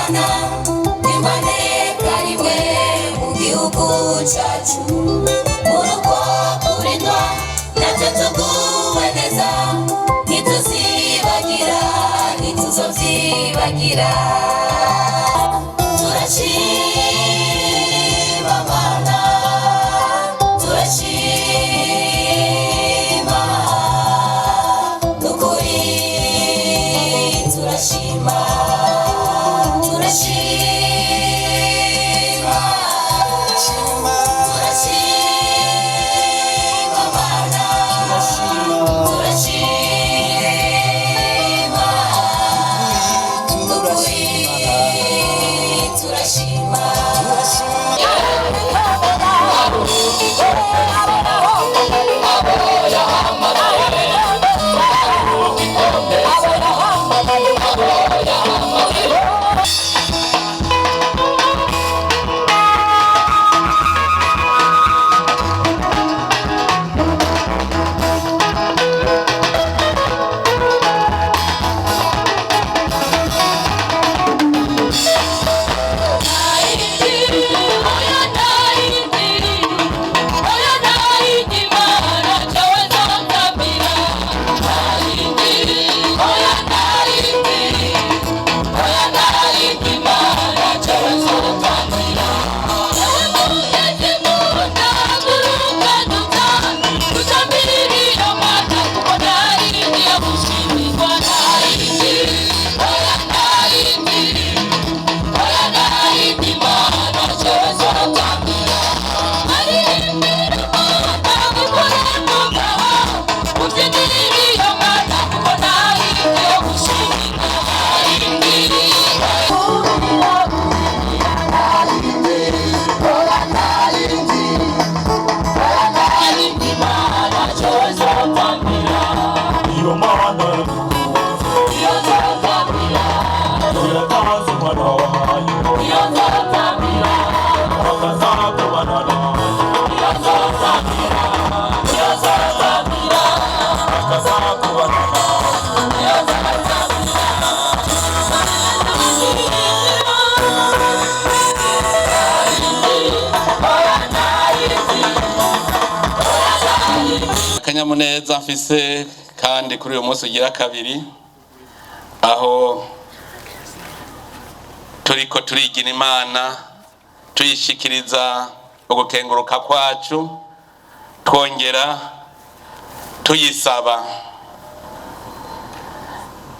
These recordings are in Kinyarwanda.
Imana imaneka rimwe mu gihugu cyacu uruko kurindwa natwe tuguwe neza ntituzibagira ntituzovyibagira turashima Mana turashima nukuri turashima turashima turashima Mana turashima nukuri turashima akanyamuneza mfise kandi kuri uyu munsi ugira kabiri aho turiko turigira Imana tuyishikiriza ugukenguruka kwacu twongera tuyisaba.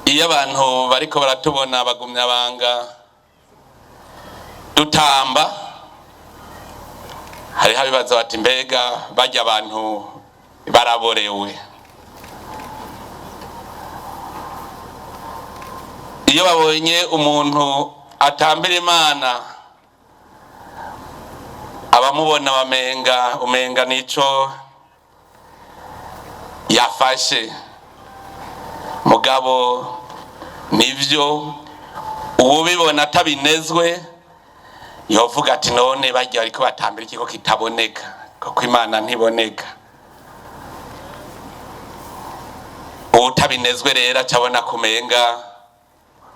Iyo abantu bariko baratubona bagumya banga dutamba hariho abibaza bati mbega bajya abantu baraborewe. Iyo babonye umuntu atambira Imana abamubona umenga nico yafashe mugabo nivyo uwubibona atabinezwe yovuga ati none bajya ariko batambira ikiko kitaboneka kuko Imana ntiboneka. Utabinezwe rero acabona kumenga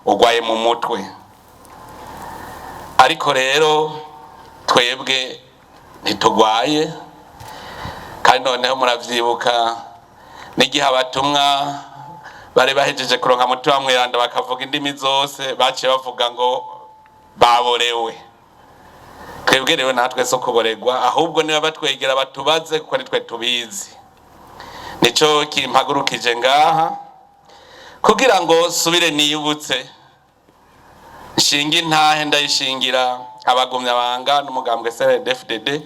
ugwaye mu mutwe. Ariko rero twebwe ntitugwaye kandi noneho muravyibuka n'igihe abatumwa bari bahejeje kuronka mutima mweranda bakavuga indimi zose baciye bavuga ngo baborewe. Twebwe rero natwe so kuboregwa ahubwo niba batwegera batubaze kuko nitwe tubizi. Nico kimpagurukije ngaha kugira ngo subire niyubutse nshinga intahe ndayishingira abagumya banga n'umugambwe CRDFDD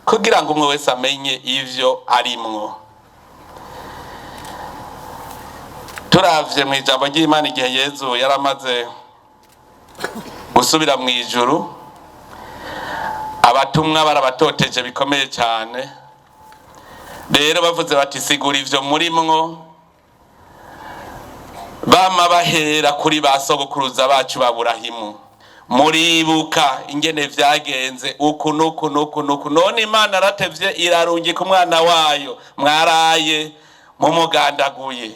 kugira ngo umwe wese amenye ivyo arimwo. Turavye mu ijambo ry'Imana igihe Yezu yaramaze gusubira mu ijuru abatumwa barabatoteje bikomeye cyane. Rero bavuze bati sigura ivyo murimwo bama bahera kuri basogokuruza bacu baburahimu muribuka ingene vyagenze uku nuku none Imana aratevye irarungika umwana wayo mwaraye mumugandaguye.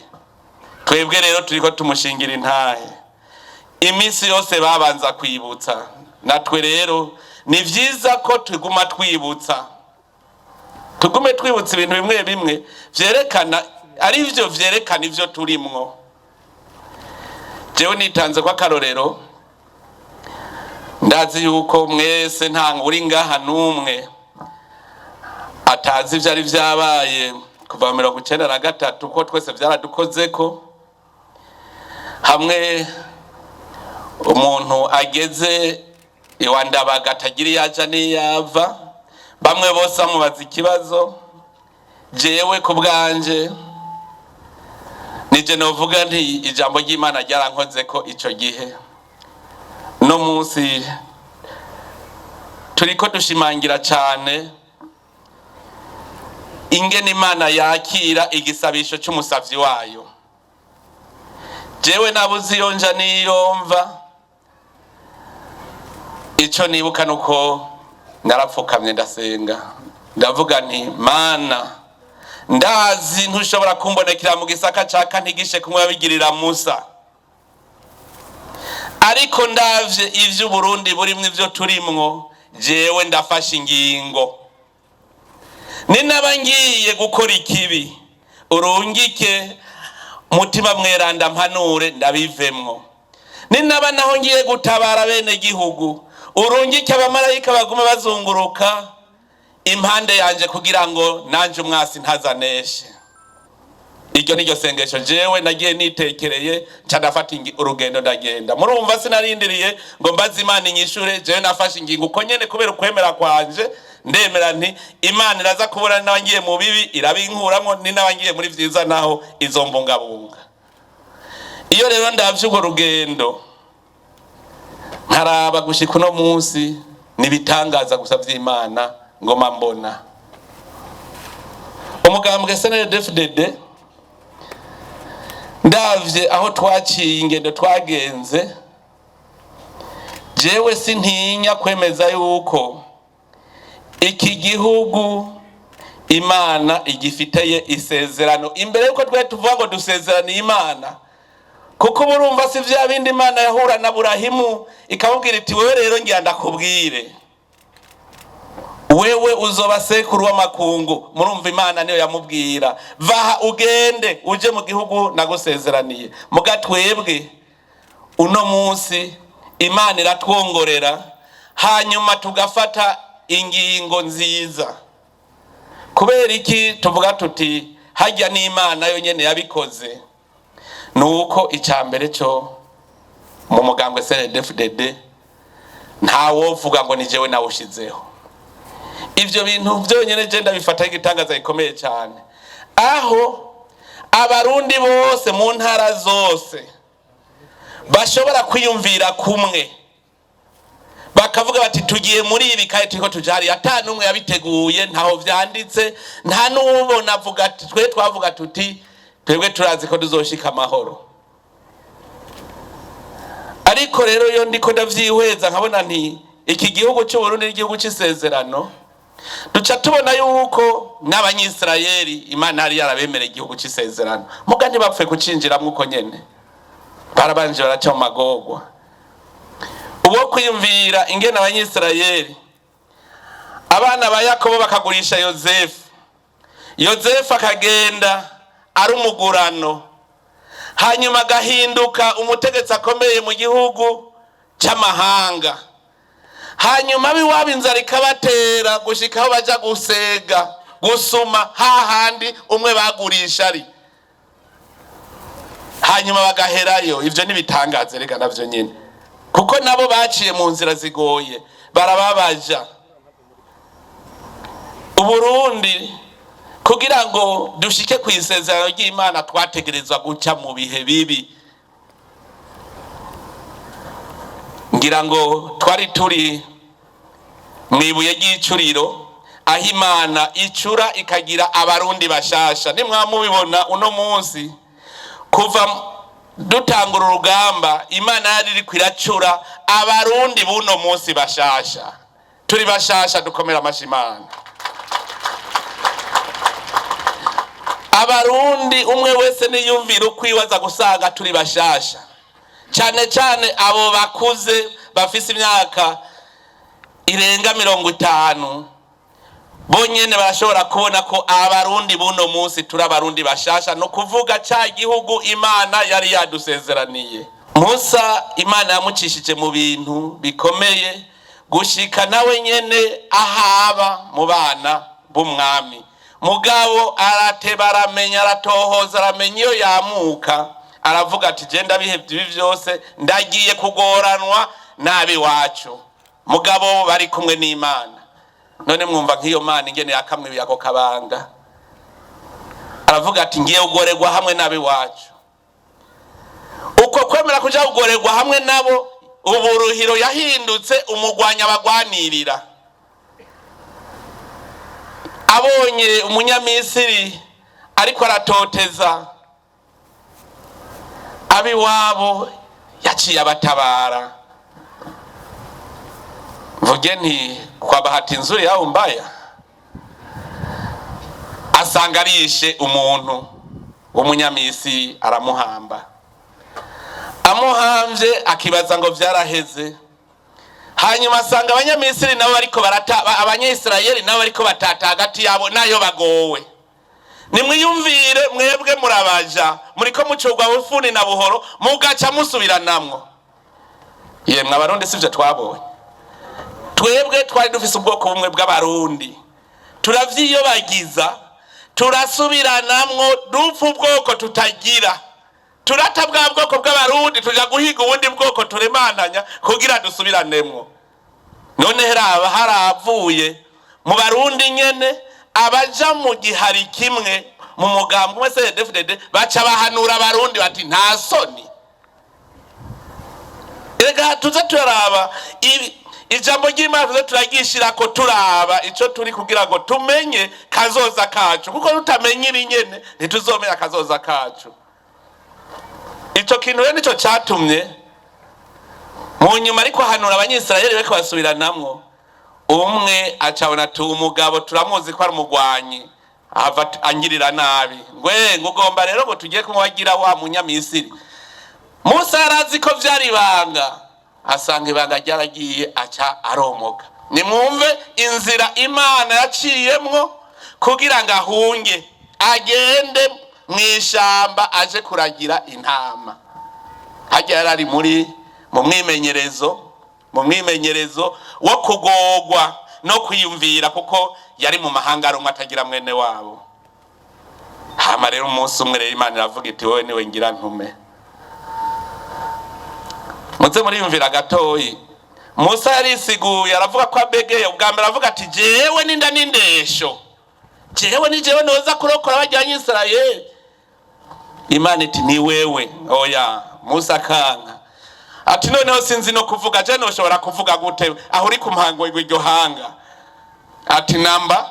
Twebwe rero turiko tumushingira intahe iminsi yose babanza kwibutsa. Natwe rero ni vyiza ko tuguma twibutsa, tugume twibutsa ibintu bimwe bimwe vyerekana ari byo vyerekana ivyo turimwo. Jewe nitanze kwa karorero, ndazi yuko mwese nta uri ngaha numwe atazi ivyari vyabaye kuva 1993 ko twese vyaradukozeko. Hamwe umuntu ageze iwandabaga atagiri yaja niyava, bamwe bose amubaza ikibazo. Jewe ku bwanje nije novuga nti ijambo ry'Imana ryarankozeko ico gihe. No munsi turiko dushimangira cyane ingene Imana yakira igisabisho cy'umusavyi wayo. Jewe nabuze yonja niyomva, ico nibuka nuko narapfukamye ndasenga, ndavuga nti Mana, ndazi ntushobora kumbonekera mu gisaka caka ntigishe kumwe abigirira Musa, ariko ndavye ivyo Burundi burimwe ivyo turimwo, jewe ndafashe ingingo. Ninaba ngiye gukora ikibi, urungike mutima mweranda mpanure ndabivemwo. Ninaba naho ngiye gutabara bene gihugu, urungike abamarayika bagume bazunguruka impande yanje kugira ngo nanje umwasi ntazaneshe. Iryo niryo sengesho jewe nagiye nitekereye, ndafata urugendo ndagenda. Murumva sinarindiriye ngo mbaze Imana inyishure, jewe nafashe ingingo uko nyene kubera ukwemera kwanje. Ndemera nti Imana iraza kubura n'abangiye mu bibi irabinkuramwo, ni n'abangiye muri vyiza naho izombungabunga. Iyo rero ndavye urwo rugendo nkaraba gushika uno munsi, nibitangaza gusa vy'Imana ngoma mbona. Umugambwe SNDD-FDD ndavye aho twaciye ingendo twagenze, jewe sintinya kwemeza yuko iki gihugu Imana igifiteye isezerano. Imbere yuko twe tuvuga ngo dusezerana Imana, kuko burumva si vya bindi Imana yahura na Burahimu ikamubwira iti wewe rero ngiye ndakubwire, wewe uzoba sekuru w'amakungu. Murumva Imana niyo yamubwira vaha ugende uje mu gihugu nagusezeraniye. Mugatwebwe uno munsi Imana iratwongorera, hanyuma tugafata ingingo nziza. Kubera iki tuvuga tuti hajya n'Imana yo nyene yabikoze? Nuko icambere cyo mu mugambwe SNDD-FDD ntawovuga ngo ni jewe nawushizeho. Ivyo bintu byonyene je ndabifata igitangaza gikomeye cyane, aho abarundi bose mu ntara zose bashobora kwiyumvira kumwe, bakavuga bati tugiye muri ibi kandi turiko tujari. Ata numwe yabiteguye, ntaho vyanditse, nta n'ubona avuga ati twe twavuga tuti twebwe turazi ko tuzoshika amahoro. Ariko rero yo ndiko ndavyihweza nkabona nti iki gihugu cy'u Burundi n'igihugu c'isezerano, duca tubona yuko n'abanyisirayeli Imana yari yarabemera igihugu c'isezerano, muga ntibapfuye kucinjiramwo uko nyene, barabanje baraca mu magorwa. Uwo kwiyumvira ingene abanyisirayeli abana ba Yakobo bakagurisha Yozefu akagenda ari umugurano, hanyuma agahinduka umutegetsi akomeye mu gihugu c'amahanga. Hanyuma biwabo inzara ikabatera gushikaho baja gusega gusuma hahandi umwe bagurisha ari, hanyuma bagaherayo. Ivyo nibitangaze rega navyo nyene, kuko nabo baciye mu nzira zigoye, barababaja. Uburundi kugira ngo dushike ku isezerano ry'Imana twategerezwa guca mu bihe bibi. Ngira ngo twari turi mwibuye ry'icuriro, aho Imana icura ikagira abarundi bashasha. Nimwamubibona uno munsi kuva dutangura urugamba, Imana yari iri kwiracura abarundi buno munsi bashasha. Turi bashasha, dukomera amashi Imana. Abarundi umwe wese niyumvira ukwiwaza gusanga turi bashasha. cyane cyane abo bakuze bafise imyaka irenga 50 bonyene barashobora kubona ko abarundi buno munsi turi abarundi bashasha, no kuvuga ca gihugu Imana yari yadusezeraniye. Musa Imana yamucishije mu bintu bikomeye gushika nawe nyene ahaba mu bana b'umwami. Mugabo arateba aramenya, aratohoza, aramenya iyo yamuka, aravuga ati je ndabihevye ibi vyose, ndagiye kugoranwa nabi wacu. Mugabo bari kumwe n'Imana. None mwumva nk'iyo Mana ingene yakamwibiye ako kabanga, aravuga ati ngiye kugoregwa hamwe nabi wacu. Uko kwemera kuja kugoregwa hamwe nabo, uburuhiro yahindutse umugwanya bagwanirira. Abonye umunyamisiri ariko aratoteza abiwabo, yaciye abatabara. Mvuge nti kwa bahati nzuri yao mbaya, asanga arishe umuntu w'umunyamisiri, aramuhamba. Amuhamvye akibaza ngo vyaraheze. Hanyuma asanga abanyamisiri nabo bariko abanyisirayeli nabo bariko batata hagati yabo nayo bagowe. Nimwiyumvire mwebwe murabaja, muriko mucurwa bufuni na buhoro, mugaca musubiranamwo. Yemwe abarundi sivyo twabonye. Twebwe twari dufise ubwoko bumwe bw'abarundi, turavyiyobagiza, turasubiranamwo, dupfa ubwoko tutagira. Turata bwa bwoko bw'abarundi tuja guhiga ubundi bwoko turemananya kugira dusubiranemo. None heraba haravuye mu barundi nyene abaja mu gihari kimwe mu mugambo wese CDFDD baca bahanura abarundi bati nta soni. Ega tuza turaba ijambo ry'Imana tuza turagishira ko turaba ico turi kugira ngo tumenye kazoza kacu, kuko tutamenye ibinyene ntituzomenya kazoza kacu. Ico kintu rero nico catumye mu nyuma ariko hanura abanyisirayeli beko basubiranamwo. Umwe acabona ati umugabo turamuzi ko ari umugwanyi, ava angirira nabi, ngwe ngugomba rero ngo tugiye kumwagira wa munyamisiri. Musa yarazi ko vyari banga, asanga ibanga ryaragiye aca aromoka. Nimwumve inzira Imana yaciyemwo kugira ngo ahunge agende mwishamba aje kuragira intama. Hajya yarari mu mwimenyerezo wo kugogwa no kwiyumvira, kuko yari mu mahanga rumwe atagira mwene wabo. Hama rero umunsi umwe rero Imana iravuga iti wowe niwe ngira ntume. Muze muriyumvira gatoyi. Musa yarisiguye aravuga ko abegeye, ubwa mbere aravuga ati jewe ninda nindesho, jewe ni jewe noza kurokora abajyanye Isirayeli. Imana iti ni wewe. Oya, Musa kanka ati noneho sinzi no kuvuga, je noshobora kuvuga gute aho uri kumpango y'iryo hanga. Ati namba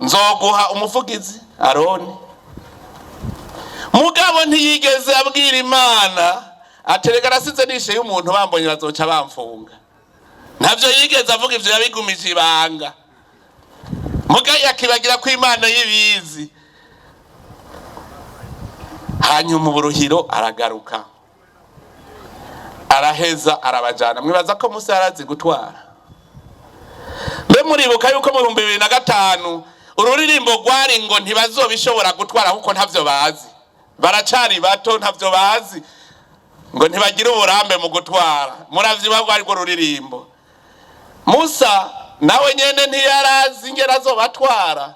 nzoguha umuvugizi Aroni. Mugabo ntiyigeze abwira Imana aterega rasize nishe y'umuntu bambonye bazoca bamfunga. Navyo yigeze avuga, ivyo yabigumije ibanga. Mugaye akibagira ko Imana yibizi. Hanyuma uburuhiro aragaruka, araheza arabajana. Mwibaza ko Musa yarazi gutwara? Mbe muribuka yuko mu 2005 ururirimbo rwari ngo ntibazobishobora gutwara kuko ntavyo bazi, baracari bato ntavyo bazi, ngo ntibagira uburambe mu gutwara. Muravyiba rwari rwo ruririmbo. Musa nawe nyene ntiyarazi ingera azobatwara.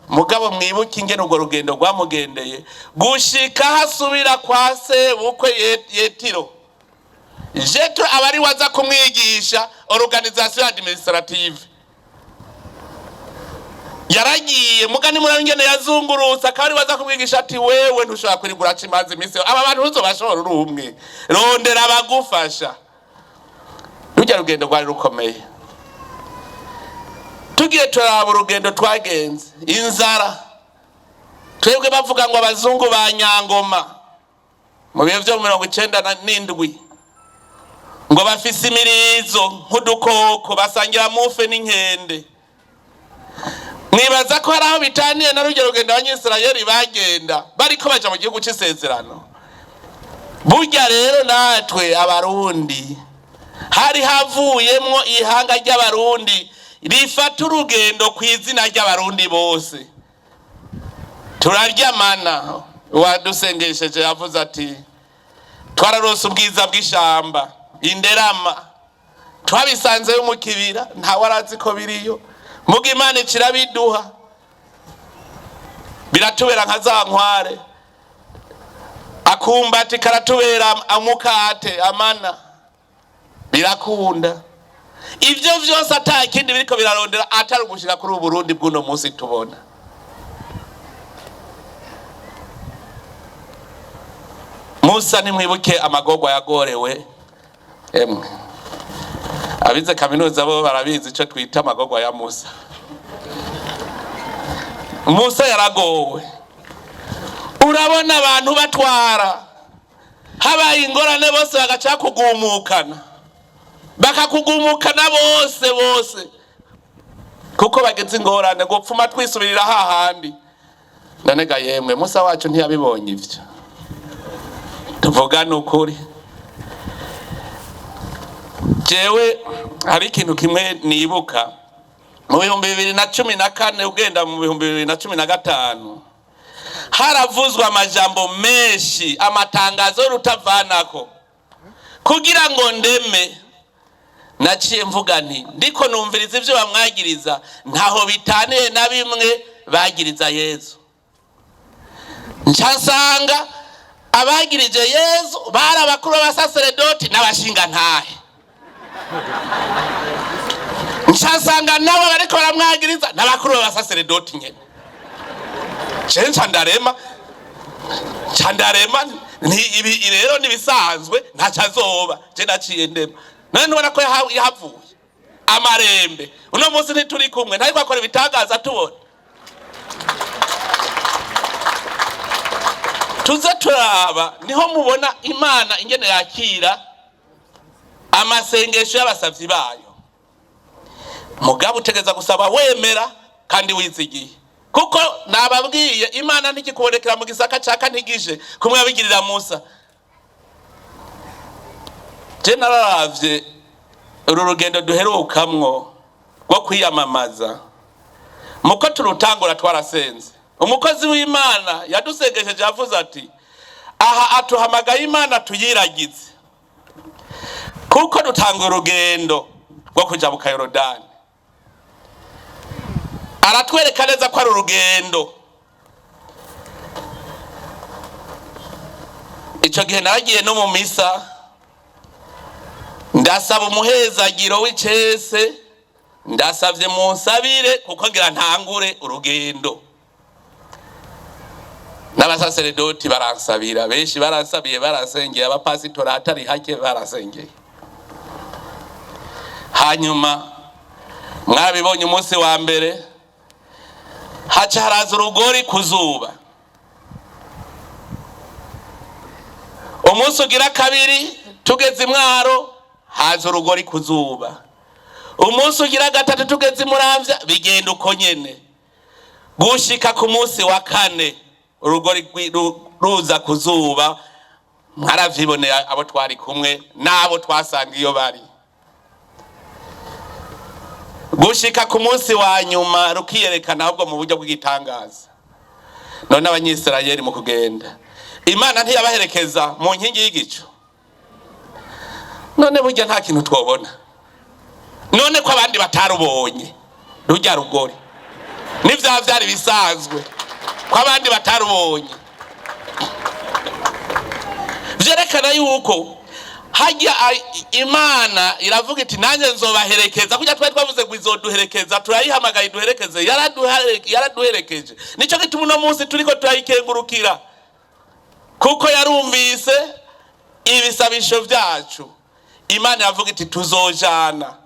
Mugabo mwibuke ingene urwo rugendo rwamugendeye gushika hasubira kwa se bukwe Yetiro. Jetro abari waza kumwigisha organisation administrative. Yaragiye mugani murangene yazungurutsa akabari waza kumwigisha ati wewe ntushobora kurigura cimanzi iminsi, aba bantu uzobashobora uri umwe, rondera abagufasha. Rujya rugendo rwari rukomeye. Tugiye turaba urugendo twagenze, inzara. Twebwe bavuga ngo abazungu ba Nyangoma mu bihe byo 97 ngo bafise imirizo nk'udukoko basangira mufe n'inkende. Nibaza ko hari aho bitaniye na rugero rugendo abanyisirayeli bagenda bariko baja mu gihugu c'isezerano. burya rero natwe abarundi hari havuyemwo ihanga ry'abarundi rifata urugendo ku izina ry'abarundi bose. Turaryamana, wadusengesheje yavuze ati twararose ubwiza bw'ishamba Inderama, twabisanzeyo mu kibira, ntawe arazi ko biriyo, muga Imana ikirabiduha, biratubera nka za nkware, akumbati karatubera amukate amana, birakunda. Ivyo vyose atakindi biriko birarondera atari gushika kuri Burundi bw'uno munsi tubona. Musa nimwibuke amagorwa yagorewe, emwe abize kaminuza bo barabizi ico twita amagorwa ya Musa. Musa yaragowe, urabona abantu batwara, habaye ingorane bose bagaca kugumukana, bakakugumukana bose kuko bageze ingorane ngo pfuma twisubirira hahandi. Nanega yemwe Musa wacu ntiyabibonye ivyo, tuvugana ukuri. Jewe hari ikintu kimwe nibuka mu 2014 ugenda mu 2015 haravuzwa amajambo menshi, amatangazo rutavanako kugira ngo ndeme. Naciye mvuga nti ndiko numviriza ivyo bamwagiriza ntaho bitaniye na bimwe bagiriza Yesu. Ncasanga abagirije Yesu bari abakuru b'abasaseredoti n'abashinga ntahe. Ncasanga nabo bariko baramwagiriza n'abakuru b'abasaseredoti nyene. Chandarema ni ibi rero nibisanzwe ntacazoba. Je naciye ndema. None nubona ko yahavuye amarembe. Uno munsi ntituri kumwe, ntari kwakora ibitangaza tubona. Tuze turaba niho mubona Imana ingene yakira amasengesho y'abasavyi bayo. Mugabo utegeza gusaba wemera kandi wizigiye, kuko nababwiye Imana ntikikubonekera mu gisaka caka ntigije kumwe yabigirira Musa. Je nararavye uru rugendo duherukamwo rwo kwiyamamaza, muko turutangura twarasenze. Umukozi w'Imana yadusengesheje yavuze ati aha atuhamagaye Imana tuyiragize, kuko dutanga urugendo rwo kuja mu Yorodani. Aratwereka neza ko ari urugendo. Ico gihe naragiye no mu misa, ndasaba umuhezagiro w'icese, ndasavye munsabire kuko ngira ntangure urugendo. N'abasaseredoti baransabira, benshi baransabiye, barasengeye, abapasitora atari hake barasengeye. Hanyuma mwabibonye umunsi wa mbere haca haraza urugori kuzuba. Umunsi ugira kabiri tugeze Mwaro haza urugori kuzuba. Umunsi ugira gatatu tugeze Muramvya bigenda uko nyene. Gushika ku munsi wa kane urugori ruza kuzuba, mwaravyiboneye abo twari kumwe nabo twasanga iyo bari. Gushika ku munsi wa nyuma rukiyerekana ahubwo mu buryo bw'igitangaza. None abanyisirayeli mu kugenda Imana ntiyabaherekeza mu nkingi y'igicu. None burya nta kintu twobona. None ko abandi batarubonye rujya rugori n'ivya vyari bisanzwe ko abandi batarubonye. Vyerekana yuko hajya Imana iravuga iti nanjye nzobaherekeza. Kujya twari twavuze ngo izoduherekeza, turayihamagaye duherekeze, yaraduherekeje. Nico gituma uno munsi turiko turayikengurukira, kuko yarumvise ibisabisho vyacu. Imana iravuga iti tuzojana.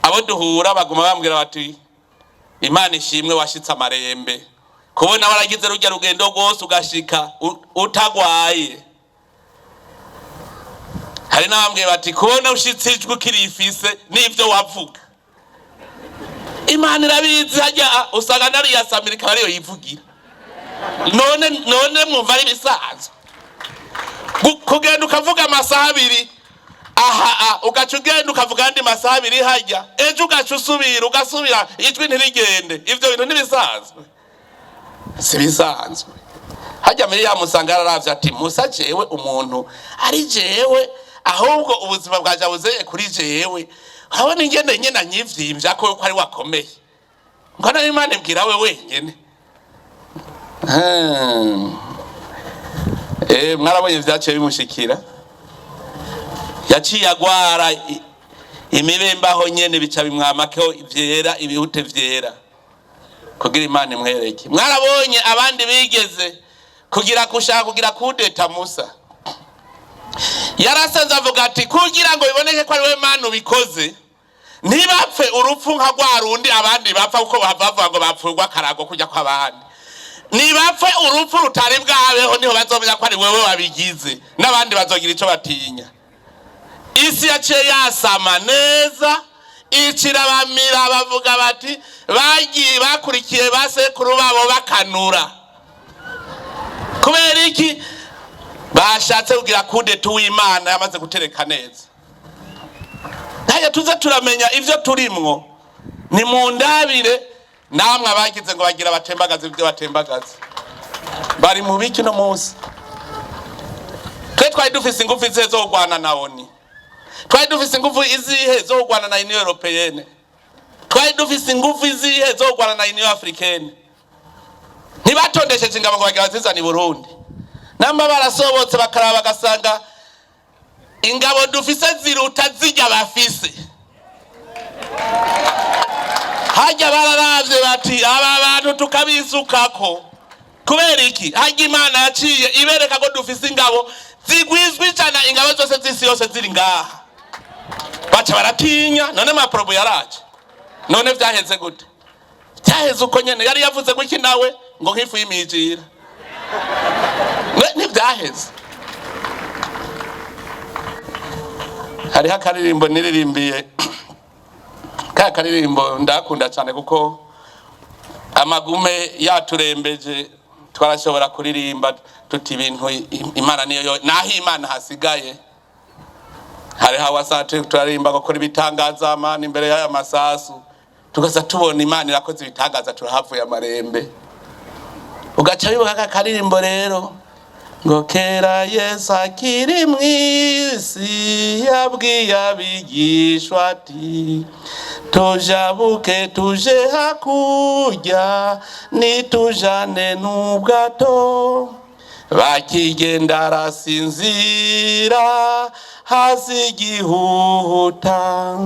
Abo duhura baguma bambwira bati Imana ishimwe washitse amarembe, kubona waragize rujya rugendo rwose ugashika utagwaye. Hari n'abambwiye bati kubona ushitse ijwi kirifise n'ivyo wavuga. Imana irabizi, hajya usanga nari yasamirika ariyo yivugira. None mwumva ari bisanzwe. kugenda ukavuga amasaha abiri aha ugaca ugenda ukavuga andi masaha abiri hajya ejo ugaca ugasubira ijwi ntirigende. Ivyo bintu ntibisanzwe, si bisanzwe. Hajya muri ya musanga yararavye ati Musa jewe umuntu ari jewe, ahubwo ubuzima bwaje buzeye kuri jewe, habona ingene nyene nyivyimbya ko ari wakomeye, ngana Imana ibwira we wenyene. Mwarabonye vyaciye bimushikira, yaciye agwara imibembaho nyene bica bimwamako vyera, ibihute vyera, kugira Imana imwereke. Mwarabonye abandi bigeze kushaka kugira kudeta Musa, yarasenze avuga ati kugira ngo biboneke ko ari we Mana ubikoze, ntibapfe urupfu nka rwa rundi abandi bapfa kuko bavuga ngo bapfurwa karago kujya kw'abandi. Nibapfe urupfu rutari bwabeho niho bazomenya ko ari wewe wabigize, n'abandi bazogira ico batinya. Isi yaciye yasama neza, icira bamira bavuga bati bagiye bakurikiye basekuru babo bakanura. Kubera iki? Bashatse kugira kudeta w'Imana yamaze gutereka neza. Ntaye tuze turamenya ivyo turimwo, ni mu ndabire namwe abagize ngo bagira batembagaze ivyo batembagaze. Bari mu biki no munsi? Twari dufise ingufu izihe zo kugwana na ONU? Twari dufise ingufu izihe zo kugwana na Union Européenne? Twari dufise ingufu izihe zo kugwana na Union Africaine? Ntibatondesheje ingabo ngo bagira bazizana i Burundi. Namba barasobotse bakaraba bagasanga ingabo dufise ziruta zijya bafise. Hajya bararavye bati aba bantu tukabisukako. Kubera iki? Hajya Imana yaciye ibereka ko dufise ingabo zigwizwe cyane, ingabo zose z'isi yose ziri ngaha. Baca baratinya, none maprobo yaraje. None vyaheze gute? Vyaheze uko nyene yari yavuze ko iki nawe ngo nkifu y'imijira. Ntivyaheze. Hariho akaririmbo niririmbiye, ka karirimbo ndakunda cyane kuko amagume yaturembeje, twarashobora kuririmba tuti ibintu Imana niyo naho Imana hasigaye. Hariho wasate turarimba gukora ibitangaza Imana imbere y'aya masasu, tugaza tubona Imana irakoze ibitangaza turahavuye amarembe. Ugaca bibuka ka karirimbo rero ngo kera Yesu akiri mw'isi yabwiye abigishwa ati tujabuke tuje hakurya nitujane n'ubwato. Bakigenda arasinzira hasi igihuta,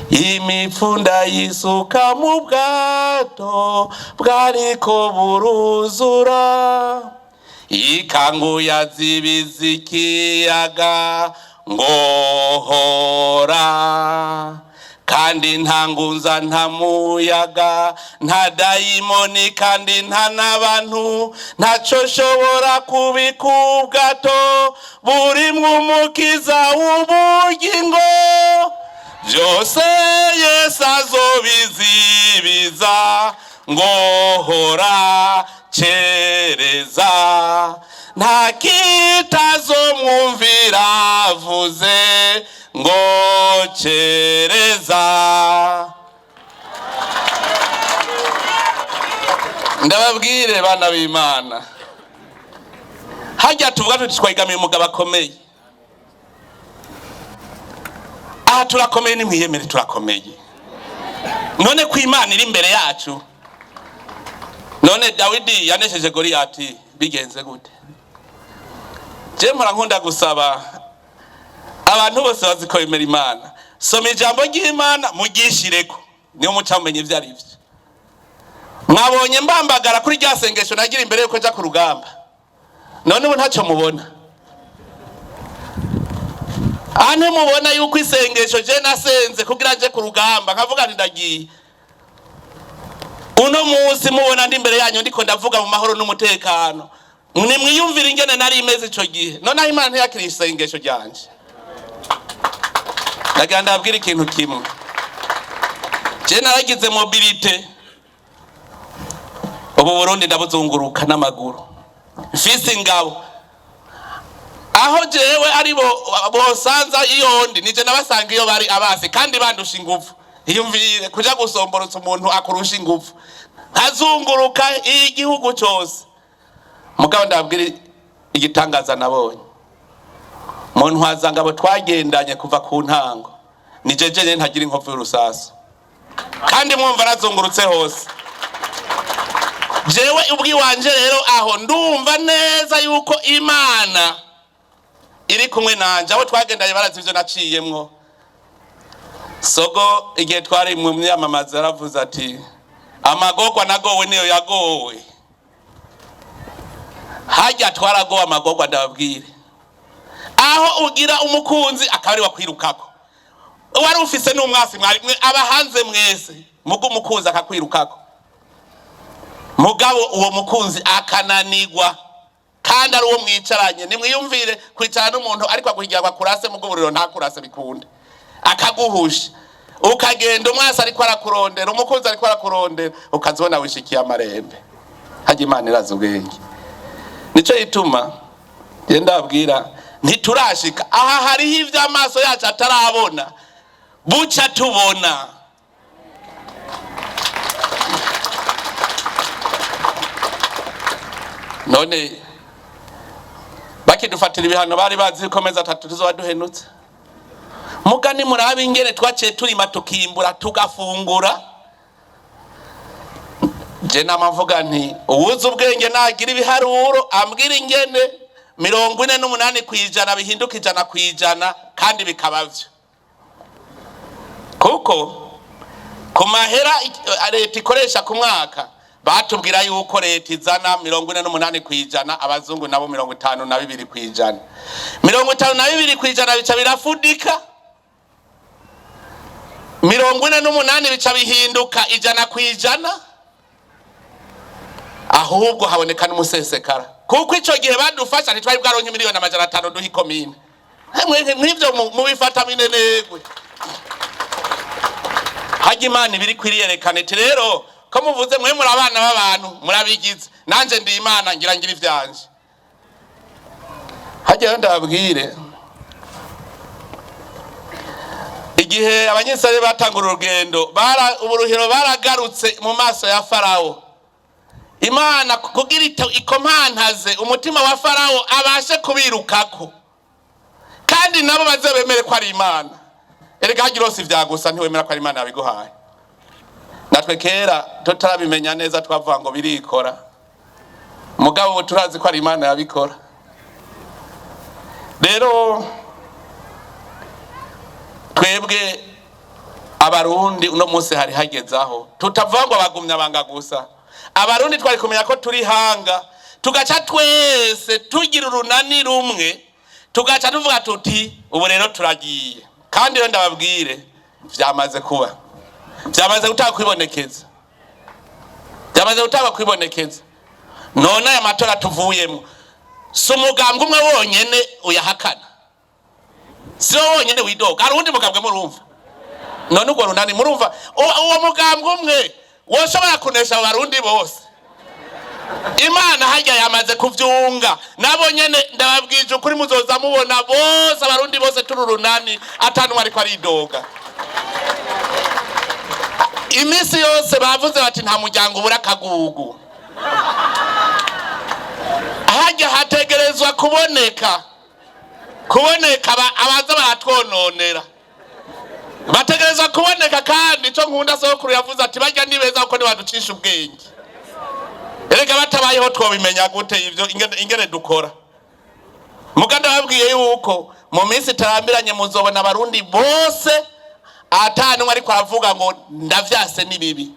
imipfunda yisuka mu bwato bwariko buruzura. Ikangu yazibiza ikiyaga ngohora, kandi nta ngunza nta muyaga nta dayimoni kandi nta n'abantu, ntaco shobora kubika ubwato burimwo umukiza w'ubugingo. Vyose Yesu azobizibiza ngohora cereza, nta kitazomwumvira avuze ngo cereza. Ndababwire bana b'Imana, hajya tuvuga tuti twigamiye umugabo akomeye. Aha turakomeye, ni mwiyemere turakomeye. None ko Imana iri imbere yacu, none Dawidi yanesheje Goliyati bigenze gute? Je mpora nkunda gusaba abantu bose bazikomera Imana, soma ijambo ry'Imana mugishireko, niyo mucamenye ivyo ari byo. Mwabonye mbambagara kuri rya sengesho nagira imbere yuko nja ku rugamba, none ubu ntacyo mubona. Ane mubona yuko isengesho je nasenze kugira nje ku rugamba nkavuga nti ndagiye. Uno munsi mubona ndi imbere yanyu ndiko ndavuga mu mahoro n'umutekano, nimwiyumvira ingene nari imeze ico gihe. None Imana ntiyakira isengesho ryanje. Ndagira ndabwira ikintu kimwe, je naragize mobilite, ubu Burundi ndabuzunguruka n'amaguru, mfise ingabo. aho jewe ari bosanza iyondi nije nabasanga iyo bari abasi kandi bandusha ingufu. Iyumvire kuja gusomborotsa umuntu akurusha ingufu azunguruka igihugu cyose. Mugabo ndabwira igitangaza nabonye mu ntwazanga abo twagendanye kuva ku ntango ni jeje ntagira inkovu y'urusasu kandi mwumva arazungurutse hose. Jewe ubwi wanje rero aho ndumva neza yuko Imana iri kumwe nanje. Abo twagendanye barazi ivyo naciyemwo. Sogo igihe twari mu myamamaza yaravuze ati amagorwa nagowe niyo yagowe. Hajya twaragowe amagorwa ndababwire. Aho ugira umukunzi akabari wakwirukako. Wari ufise n'umwasi mwari abahanze mwese mugo umukunzi akakwirukako. Mugabo uwo mukunzi akananigwa kandi ari uwo mwicaranye. Nimwiyumvire kwicara n'umuntu ariko akugirwa kurase mugo buriro nta kurase bikunde. Akaguhusha ukagenda umwasi ariko arakurondera umukunzi ariko arakurondera ukazibona wishikiye amarembe. Haje Imana irazi ubwenge. Nico yituma yenda abwira ntiturashika aha hariho ivy'amaso yacu atarabona buca tubona. None bakidufatira ibihano bari bazi bikomeza 3 tuzobaduhenutse. Mugani murabe ingene twaciye turima tukimbura tugafungura. Je namavuga nti uwuzi ubwenge nagira ibiharuro ambwira ingene 48% bihinduka 100% kandi bikabavyo. Kuko ku mahera leta ikoresha ku mwaka batubwira yuko leta izana 48% abazungu nabo 52%. 52% bica birafudika. 48 bica bihinduka 100%. Ahubwo haboneka n'umusesekara. Kuko ico gihe badufasha ntitwari bwaronke miliyoni 500 duhi komine. Mwivyo mubifata minenegwe. Haje Imana biri kwiriyerekane ati rero ko muvuze mwe muri abana b'abantu murabigize nanje ndi Imana ngira ivyanje. Haje ndababwire igihe abanyesare batangura urugendo uburuhiro baragarutse mu maso ya Farao. Imana kugira ikomantaze umutima wa Farao abashe kubirukako kandi nabo bazebemere ko ari Imana. Erega hagirose ivyagusa ntiwemera ko ari Imana yabiguhaye. Natwe kera tutarabimenya neza twavuga ngo birikora. Mugabo turazi ko ari Imana yabikora. Rero twebwe abarundi uno munsi hari hagezaho tutavangwa bagumya banga gusa. Abarundi twari kumenya ko turi hanga tugaca twese tugira urunani rumwe tugaca tuvuga tuti ubu rero turagiye. Kandi rero ndababwire vyamaze kuba. Vyamaze gutaka kwibonekeza. Vyamaze gutaka kwibonekeza. None aya matora tuvuyemo si umugambwe umwe wonyene uyahakana. Si wonyene widoga. Hari undi mugambwe murumva. None ugo runani murumva uwo mugambwe umwe woshobora kunesha abarundi bose. Imana hajya yamaze kuvyunga. Nabo nyene ndababwije ukuri muzoza mubona bose abarundi bose tururunani atanu ariko aridoga. Imisi yose bavuze bati nta muryango ubura kagugu. Hajya hategerezwa kuboneka abaza baratwononera. Bategerezwa kuboneka kandi ico nkunda sokuru yavuze ati bajya nibeza uko nibaducisha ubwenge. Erega batabayeho twobimenya gute ivyo ingene dukora. Muganda babwiye yuko mu minsi tarambiranye muzobona abarundi bose atanu ariko aravuga ngo ndavyase nibibi.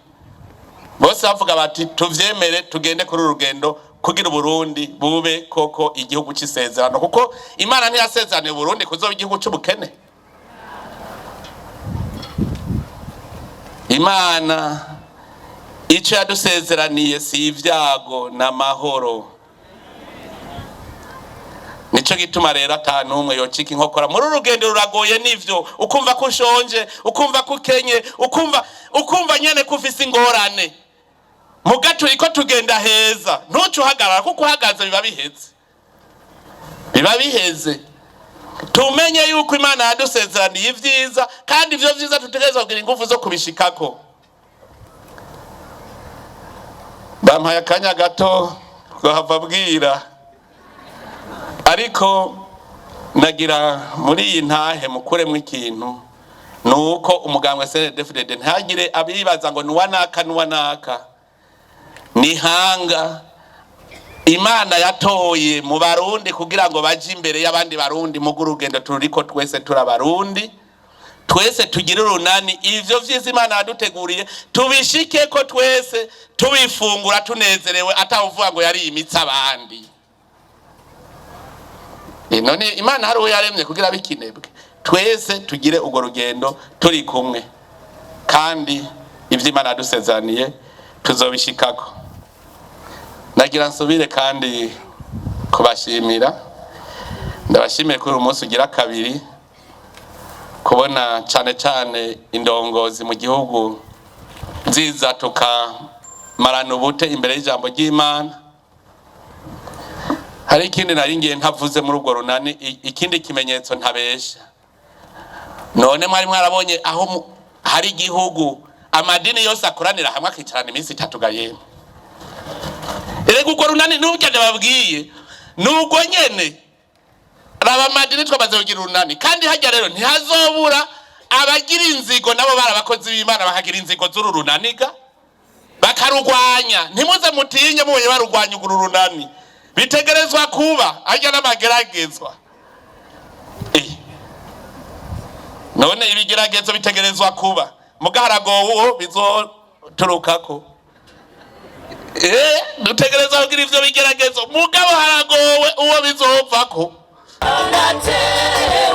Bose bavuga bati tuvyemere tugende kuri urugendo kugira Burundi bube koko igihugu c'isezerano. Kuko Imana ntiyasezeraniye Burundi kuzoba igihugu c'ubukene. Imana ico yadusezeraniye si ivyago na mahoro. Nico gituma rero atanu umwe yocika inkokora muri urugendo ruragoye nivyo ukumva ko ushonje ukumva ko ukenye ukumva nyene kufise ingorane. Mugato iko tugenda heza ntucu hagarara kuko uhagaze biba biheze. biba biheze. Tumenye yuko Imana yadusezeraniye ivyiza, kandi ivyo vyiza tutegerezwa kugira ingufu zo kubishikako. Bampaye akanya gato gohava bwira, ariko nagira muri iyi ntahe mukuremwo ikintu, nuko umugambwe CNDD-FDD ntagire abibaza ngo nuwanaka ni hanga Imana yatoye mu Barundi kugira ngo baje imbere y'abandi Barundi mu gurugendo turiko twese turabarundi, twese tugire urunani. Ivyo vyiza Imana yaduteguriye tubishike ko twese tubifungura tunezerewe, atawuvuga ngo yari imitsi abandi. None Imana hari uwo yaremye kugira bikinebwe. Twese tugire ugo rugendo turi kumwe, kandi ivyo Imana yadusezeraniye tuzobishikako. Nagira nsubire kandi kubashimira, ndabashimiye kuri uyu munsi ugira kabiri, kubona cane cane indongozi mu gihugu nziza tukamarana ubute imbere y'ijambo ry'Imana. Hari ikindi nari ngiye ntavuze muri urwo runani, ikindi kimenyetso ntabesha. None mwari mwarabonye aho hari igihugu amadini yose akoranira hamwe akicarana iminsi 3 gayene. Erega urwo runani n'ubwo ndababwiye n'ubwo nyene raba amadini twamaze kugira urunani, kandi hajya rero ntihazobura abagira inzigo nabo barabakozi b'Imana bakagira inzigo z'uru runaniga bakarugwanya. Ntimuze mutinye muye barugwanya urwo runani, bitegerezwa kuba ajya n'amageragezwa. None ibigeragezo bitegerezwa kuba mugaharagowo bizoturukako. Dutegerezwa kugira ivyo bigeragezo mugabo haragowe uwo bizovako. Natewe